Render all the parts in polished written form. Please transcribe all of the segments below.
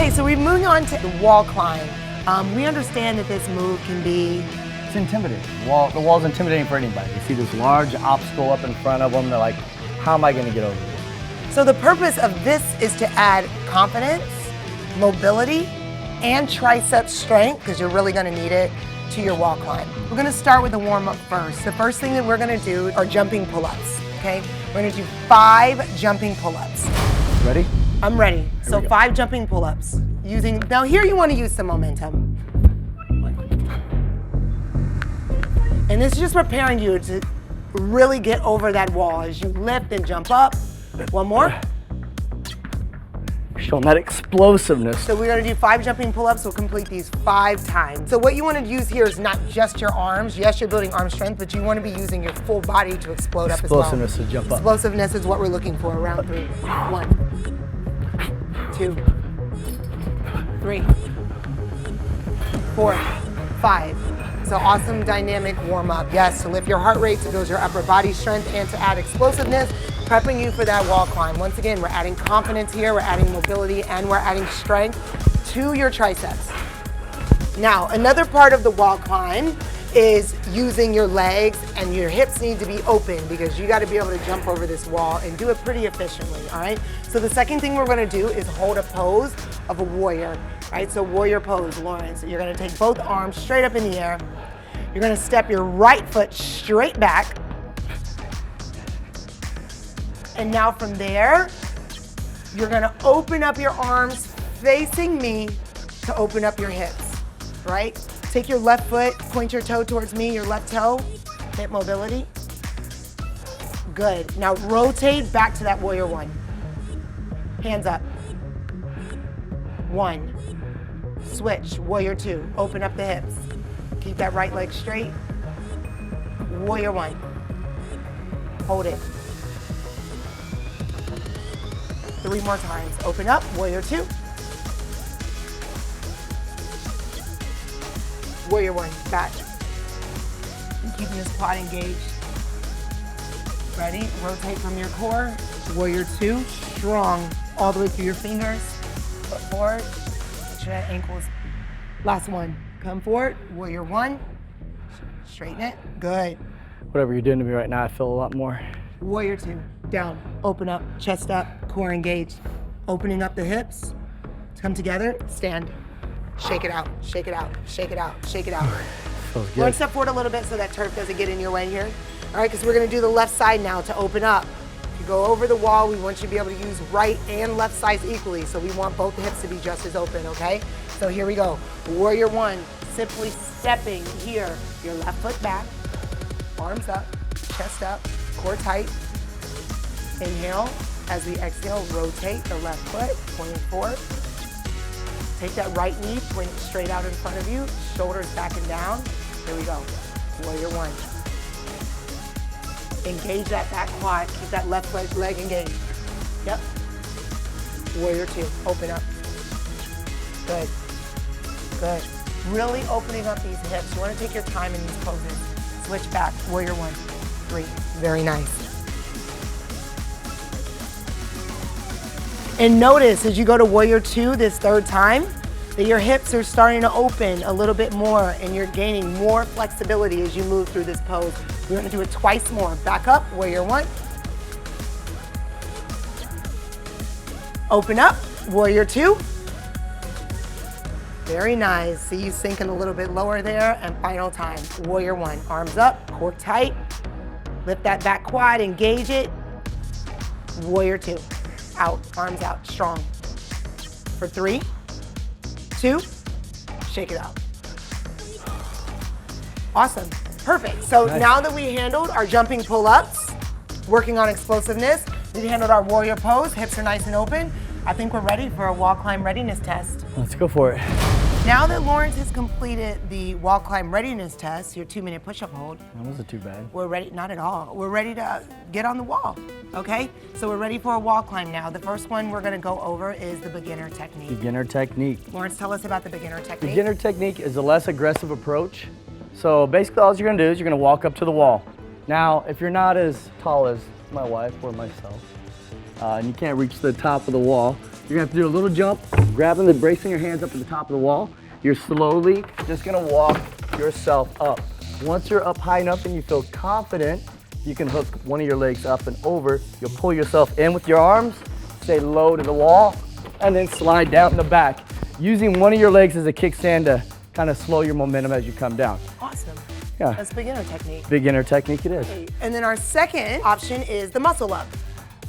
Okay, so we're moving on to the wall climb. We understand that this move can be... It's intimidating. The wall's intimidating for anybody. You see this large obstacle up in front of them, they're like, how am I gonna get over this? So the purpose of this is to add confidence, mobility, and tricep strength, because you're really gonna need it, to your wall climb. We're gonna start with the warm-up first. The first thing that we're gonna do are jumping pull-ups, okay? We're gonna do 5 jumping pull-ups. Ready? I'm ready. So 5 jumping pull-ups. Now here you wanna use some momentum. And this is just preparing you to really get over that wall as you lift and jump up. One more. Showing that explosiveness. So we're gonna do 5 jumping pull-ups. We'll complete these 5 times. So what you wanna use here is not just your arms. Yes, you're building arm strength, but you wanna be using your full body to explode up as well. Explosiveness to jump up. Explosiveness is what we're looking for. Round 3. 1, 2, 3, 4, 5. So awesome dynamic warm up. Yes, to lift your heart rate, to build your upper body strength, and to add explosiveness, prepping you for that wall climb. Once again, we're adding confidence here, we're adding mobility, and we're adding strength to your triceps. Now, another part of the wall climb is using your legs, and your hips need to be open because you gotta be able to jump over this wall and do it pretty efficiently, all right? So the second thing we're gonna do is hold a pose of a warrior, right? So warrior pose, Lawrence. You're gonna take both arms straight up in the air. You're gonna step your right foot straight back. And now from there, you're gonna open up your arms facing me to open up your hips, right? Take your left foot, point your toe towards me, your left toe, hip mobility. Good. Now rotate back to that warrior 1. Hands up. 1. Switch, warrior 2. Open up the hips. Keep that right leg straight. Warrior 1. Hold it. 3 more times. Open up, warrior 2. Warrior 1, back. And keeping this quad engaged. Ready? Rotate from your core. Warrior 2, strong. All the way through your fingers. Foot forward. Make sure that ankle is. Last one. Come forward. Warrior 1. Straighten it. Good. Whatever you're doing to me right now, I feel a lot more. Warrior 2. Down. Open up. Chest up. Core engaged. Opening up the hips. Come together. Stand. Shake it out. Shake it out. Shake it out. Shake it out. Feels good. Lord, step forward a little bit so that turf doesn't get in your way here. All right, because we're going to do the left side now to open up. If you go over the wall, we want you to be able to use right and left sides equally. So we want both hips to be just as open, okay? So here we go. Warrior 1, simply stepping here. Your left foot back, arms up, chest up, core tight. Inhale. As we exhale, rotate the left foot, pointing forward. Take that right knee, point it straight out in front of you, shoulders back and down. Here we go. Warrior 1. Engage that back quad, keep that left leg engaged. Yep. Warrior 2, open up. Good. Good. Really opening up these hips. You want to take your time in these poses. Switch back, warrior 1, 3. Very nice. And notice as you go to warrior 2 this 3rd time, that your hips are starting to open a little bit more and you're gaining more flexibility as you move through this pose. We're gonna do it twice more. Back up, warrior 1. Open up, warrior 2. Very nice. See you sinking a little bit lower there. And final time, warrior 1. Arms up, core tight. Lift that back quad, engage it. Warrior 2. Out, arms out, strong. For 3, 2, shake it out. Awesome, perfect. So nice. Now that we handled our jumping pull-ups, working on explosiveness, we handled our warrior pose, hips are nice and open, I think we're ready for a wall climb readiness test. Let's go for it. Now that Lawrence has completed the wall climb readiness test, your 2-minute push-up hold. That wasn't too bad. We're ready, not at all. We're ready to get on the wall, okay? So we're ready for a wall climb now. The first one we're gonna go over is the beginner technique. Beginner technique. Lawrence, tell us about the beginner technique. Beginner technique is a less aggressive approach. So basically all you're gonna do is you're gonna walk up to the wall. Now, if you're not as tall as my wife or myself, and you can't reach the top of the wall, you're gonna have to do a little jump bracing your hands up to the top of the wall. You're slowly just gonna walk yourself up. Once you're up high enough and you feel confident, you can hook one of your legs up and over. You'll pull yourself in with your arms, stay low to the wall, and then slide down in the back, using one of your legs as a kickstand to kind of slow your momentum as you come down. Awesome. Yeah. That's beginner technique. Beginner technique it is. And then our second option is the muscle up.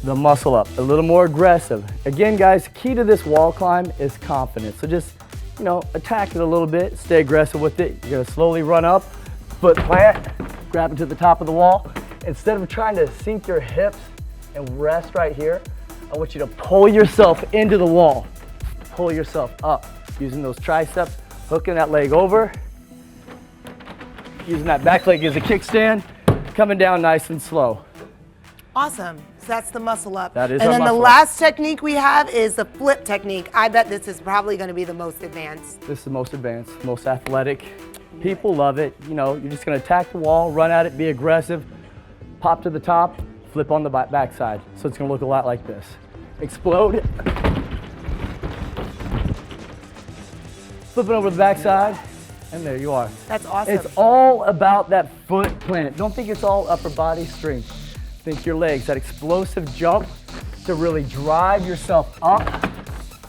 The muscle up, a little more aggressive. Again, guys, key to this wall climb is confidence. So just, attack it a little bit, stay aggressive with it. You're gonna slowly run up, foot plant, grab it to the top of the wall. Instead of trying to sink your hips and rest right here, I want you to pull yourself into the wall. Pull yourself up, using those triceps, hooking that leg over, using that back leg as a kickstand, coming down nice and slow. Awesome. So that's the muscle up. That is and our then the muscle up. last technique we have is the flip technique. I bet this is probably going to be the most advanced. This is the most advanced, most athletic. People love it. You're just gonna attack the wall, run at it, be aggressive, pop to the top, flip on the back side. So it's gonna look a lot like this. Explode. Flipping over the back side, and there you are. That's awesome. It's all about that foot plant. Don't think it's all upper body strength. Think your legs, that explosive jump to really drive yourself up,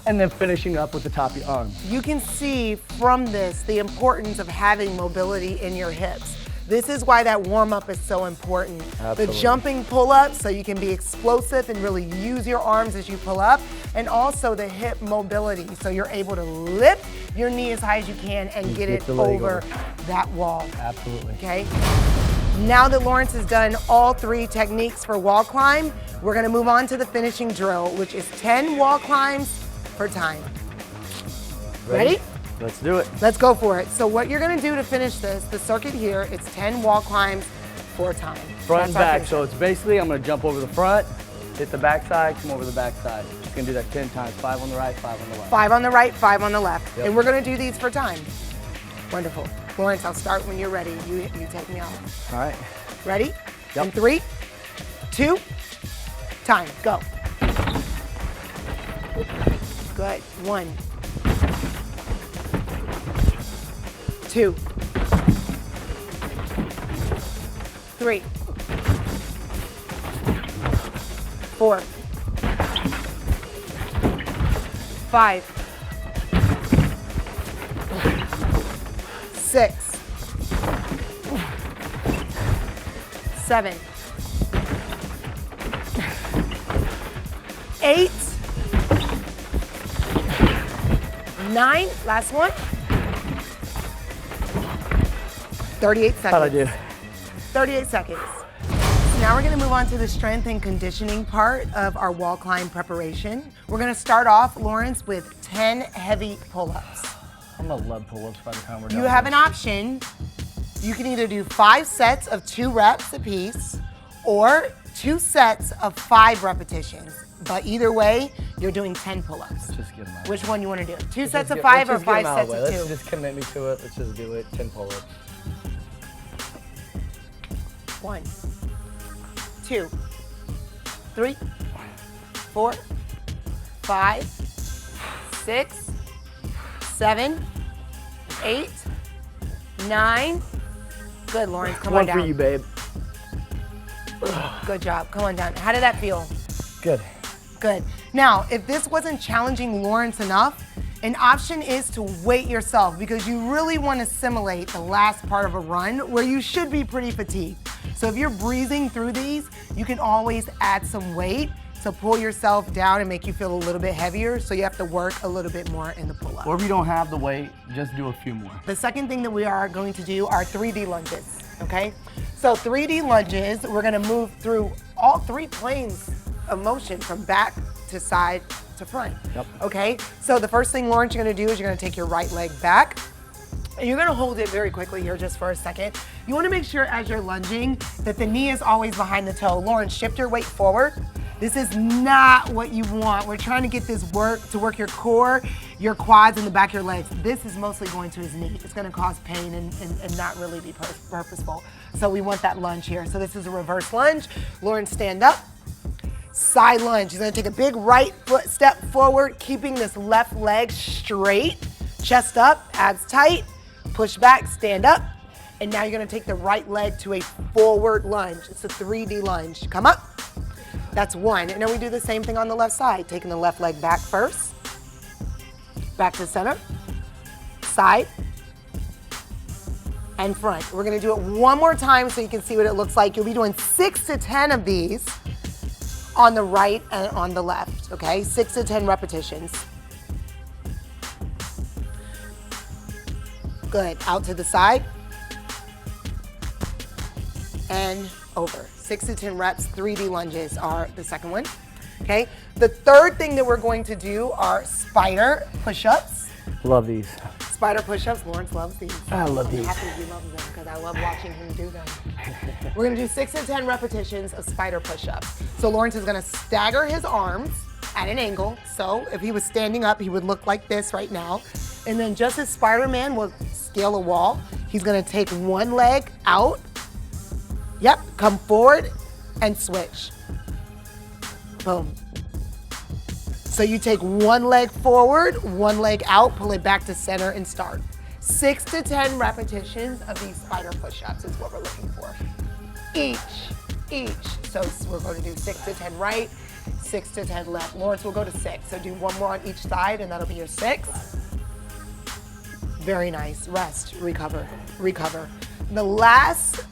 and then finishing up with the top of your arms. You can see from this the importance of having mobility in your hips. This is why that warm up is so important. Absolutely. The jumping pull up so you can be explosive and really use your arms as you pull up, and also the hip mobility so you're able to lift your knee as high as you can and get it over that wall. Absolutely. Okay? Now that Lawrence has done all 3 techniques for wall climb, we're gonna move on to the finishing drill, which is 10 wall climbs per time. Ready? Let's do it. Let's go for it. So what you're gonna do to finish this, the circuit here, it's 10 wall climbs for time. Front and That's our back, finisher. so it's basically I'm gonna jump over the front, hit the back side, come over the back side. Just gonna do that 10 times, 5 on the right, 5 on the left. 5 on the right, 5 on the left. Yep. And we're gonna do these for time. Wonderful. Lawrence, I'll start when you're ready. You take me out. All right. Ready? Yep. In 3, 2, time, go. Good. 1, 2, 3, 4, 5, 6, 7, 8, 9, last one. 38 seconds. How'd I do? 38 seconds. Now we're gonna move on to the strength and conditioning part of our wall climb preparation. We're gonna start off, Lawrence, with 10 heavy pull-ups. I'm gonna love pull-ups by the time we're done. You have an option. You can either do 5 sets of 2 reps apiece or 2 sets of 5 repetitions. But either way, you're doing 10 pull-ups. Just get them out. Which one you wanna do? 2 sets of 5 or 5 sets of 2? Let's just commit me to it. Let's just do it. 10 pull-ups. 1, 2, 3, 4, 5, 6, 7, 8, 9. Good, Lawrence, come on down. One for you, babe. Good job, come on down. How did that feel? Good. Good. Now, if this wasn't challenging Lawrence enough, an option is to weight yourself because you really want to simulate the last part of a run where you should be pretty fatigued. So if you're breezing through these, you can always add some weight to pull yourself down and make you feel a little bit heavier, so you have to work a little bit more in the pull-up. Or if you don't have the weight, just do a few more. The second thing that we are going to do are 3D lunges, okay? So 3D lunges, we're gonna move through all 3 planes of motion from back to side to front. Yep. Okay, so the first thing, Lawrence, you're gonna do is you're gonna take your right leg back. And you're gonna hold it very quickly here just for a second. You wanna make sure as you're lunging that the knee is always behind the toe. Lawrence, shift your weight forward. This is not what you want. We're trying to get this to work your core, your quads, and the back of your legs. This is mostly going to his knee. It's gonna cause pain and not really be purposeful. So we want that lunge here. So this is a reverse lunge. Lawrence, stand up. Side lunge. He's gonna take a big right foot step forward, keeping this left leg straight. Chest up, abs tight. Push back, stand up. And now you're gonna take the right leg to a forward lunge. It's a 3D lunge. Come up. That's one. And then we do the same thing on the left side. Taking the left leg back first. Back to center. Side. And front. We're gonna do it one more time so you can see what it looks like. You'll be doing 6 to 10 of these on the right and on the left, okay? 6 to 10 repetitions. Good, out to the side. And over. 6 to 10 reps, 3D lunges are the second one, okay? The third thing that we're going to do are spider push-ups. Love these. Spider push-ups, Lawrence loves these. I love these. I'm happy he loves them because I love watching him do them. We're gonna do 6 to 10 repetitions of spider push-ups. So Lawrence is gonna stagger his arms at an angle. So if he was standing up, he would look like this right now. And then just as Spider-Man will scale a wall, he's gonna take one leg out. Yep, come forward and switch. Boom. So you take one leg forward, one leg out, pull it back to center and start. 6 to 10 repetitions of these spider push-ups is what we're looking for. Each. So we're going to do 6 to 10 right, 6 to 10 left. Lawrence will go to 6. So do one more on each side and that'll be your 6. Very nice. Rest, recover, recover. The last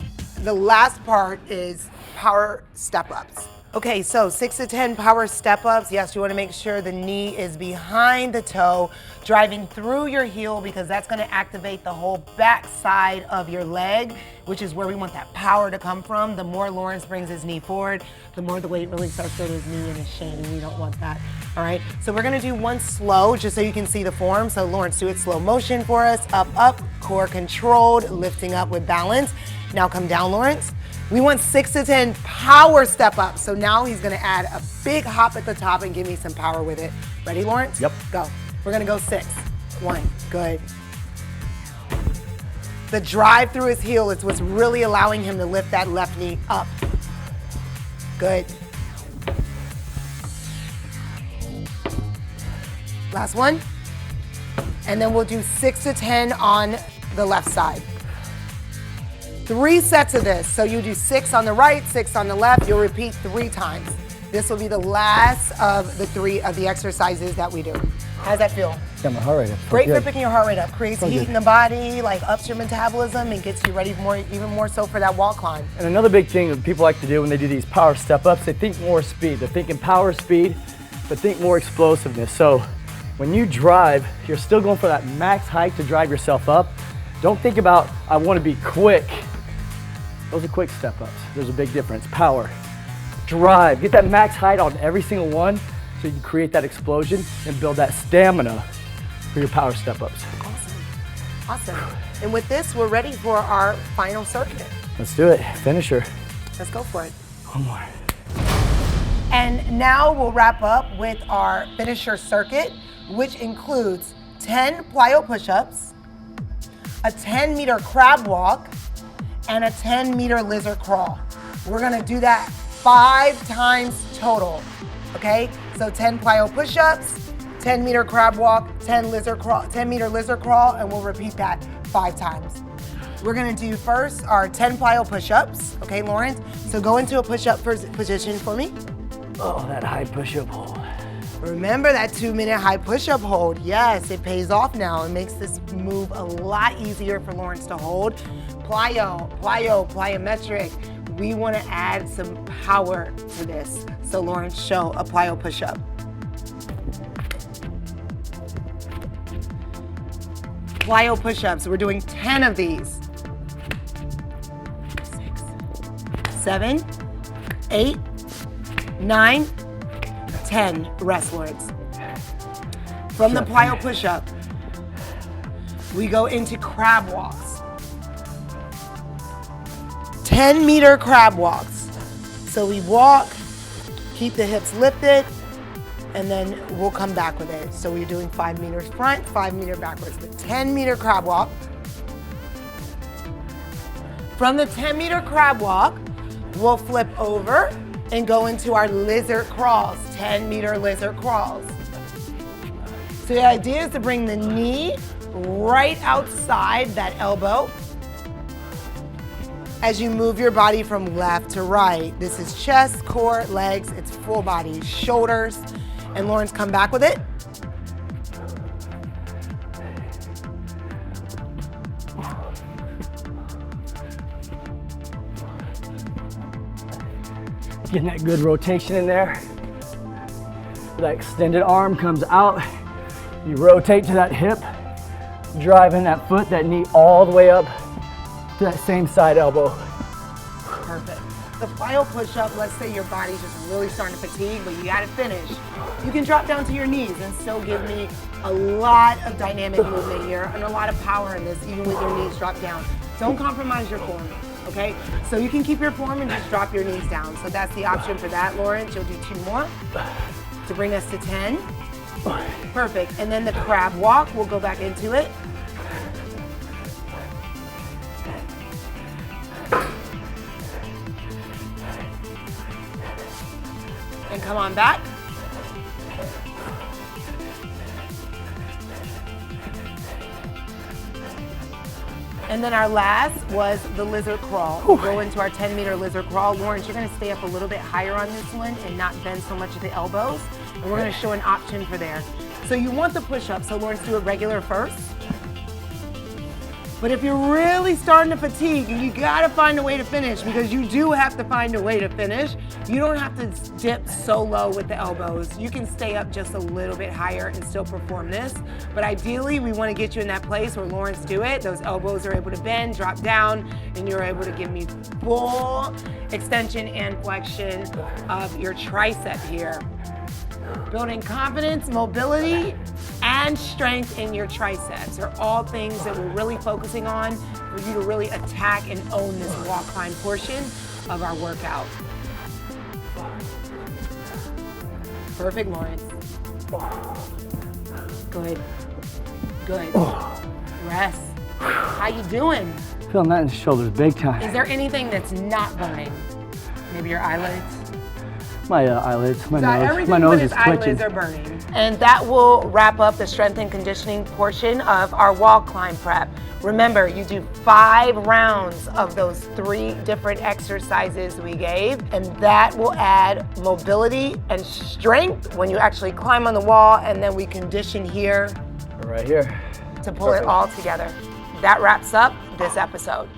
part is power step-ups. Okay, so 6 to 10 power step-ups. Yes, you want to make sure the knee is behind the toe, driving through your heel because that's going to activate the whole back side of your leg, which is where we want that power to come from. The more Lawrence brings his knee forward, the more the weight really starts to go to his knee and his shin, and we don't want that. All right, so we're going to do one slow just so you can see the form. So Lawrence, do it slow motion for us. Up, up, core controlled, lifting up with balance. Now come down, Lawrence. We want 6 to 10 power step ups. So now he's gonna add a big hop at the top and give me some power with it. Ready, Lawrence? Yep. Go. We're gonna go 6. 1, good. The drive through his heel is what's really allowing him to lift that left knee up. Good. Last one. And then we'll do 6 to 10 on the left side. 3 sets of this. So you do 6 on the right, 6 on the left. You'll repeat 3 times. This will be the last of the 3 of the exercises that we do. How does that feel? Got my heart rate up. Great for picking your heart rate up. Creates heat in the body, like ups your metabolism and gets you ready more, even more so for that wall climb. And another big thing that people like to do when they do these power step ups, they think more speed. They're thinking power speed, but think more explosiveness. So when you drive, you're still going for that max height to drive yourself up. Don't think about, I want to be quick. Those are quick step ups. There's a big difference. Power, drive, get that max height on every single one so you can create that explosion and build that stamina for your power step ups. Awesome, awesome. And with this, we're ready for our final circuit. Let's do it, finisher. Let's go for it. One more. And now we'll wrap up with our finisher circuit, which includes 10 plyo push-ups, a 10-meter crab walk, and a 10-meter lizard crawl. We're gonna do that 5 times total, okay? So 10 plyo push-ups, 10-meter crab walk, 10-meter lizard crawl, and we'll repeat that 5 times. We're gonna do first our 10 plyo push-ups, okay, Lawrence? So go into a push-up position for me. Oh, that high push-up hold. Remember that 2-minute high push-up hold. Yes, it pays off now. It makes this move a lot easier for Lawrence to hold. Plyometric. We want to add some power to this. So Lawrence, show a plyo push-up. Plyo push-ups. We're doing 10 of these. 6, 7, 8, 9, 10. Rest, Lawrence. From the plyo push-up, we go into crab walks. 10-meter crab walks. So we walk, keep the hips lifted, and then we'll come back with it. So we're doing 5 meters front, 5 meters backwards. The 10-meter crab walk. From the 10-meter crab walk, we'll flip over and go into our lizard crawls, 10-meter lizard crawls. So the idea is to bring the knee right outside that elbow as you move your body from left to right. This is chest, core, legs, it's full body, shoulders, and Lauren's come back with it. Getting that good rotation in there. That extended arm comes out. You rotate to that hip, driving that foot, that knee all the way up to that same side elbow. Perfect. The final push-up, let's say your body's just really starting to fatigue, but you gotta finish. You can drop down to your knees and still give me a lot of dynamic movement here and a lot of power in this, even with your knees dropped down. Don't compromise your form, okay? So you can keep your form and just drop your knees down. So that's the option for that, Lauren. She'll do 2 more to bring us to 10. Perfect. And then the crab walk, we'll go back into it. And come on back. And then our last was the lizard crawl. We'll go into our 10-meter lizard crawl. Lawrence, you're gonna stay up a little bit higher on this one and not bend so much at the elbows. And we're gonna show an option for there. So you want the push-up, so Lawrence, do it regular first. But if you're really starting to fatigue, you gotta find a way to finish, because you do have to find a way to finish. You don't have to dip so low with the elbows. You can stay up just a little bit higher and still perform this. But ideally, we wanna get you in that place where Lawrence do it. Those elbows are able to bend, drop down, and you're able to give me full extension and flexion of your tricep here. Building confidence, mobility, and strength in your triceps are all things that we're really focusing on for you to really attack and own this walk climb portion of our workout. Perfect, Lawrence. Good. Good. Rest. How you doing? Feeling that in the shoulders big time. Is there anything that's not burning? Maybe your eyelids? My eyelids, my nose but is his eyelids twitching. are burning. And that will wrap up the strength and conditioning portion of our wall climb prep. Remember, you do 5 rounds of those 3 different exercises we gave, and that will add mobility and strength when you actually climb on the wall, and then we condition here. Right here. To pull it all together. That wraps up this episode.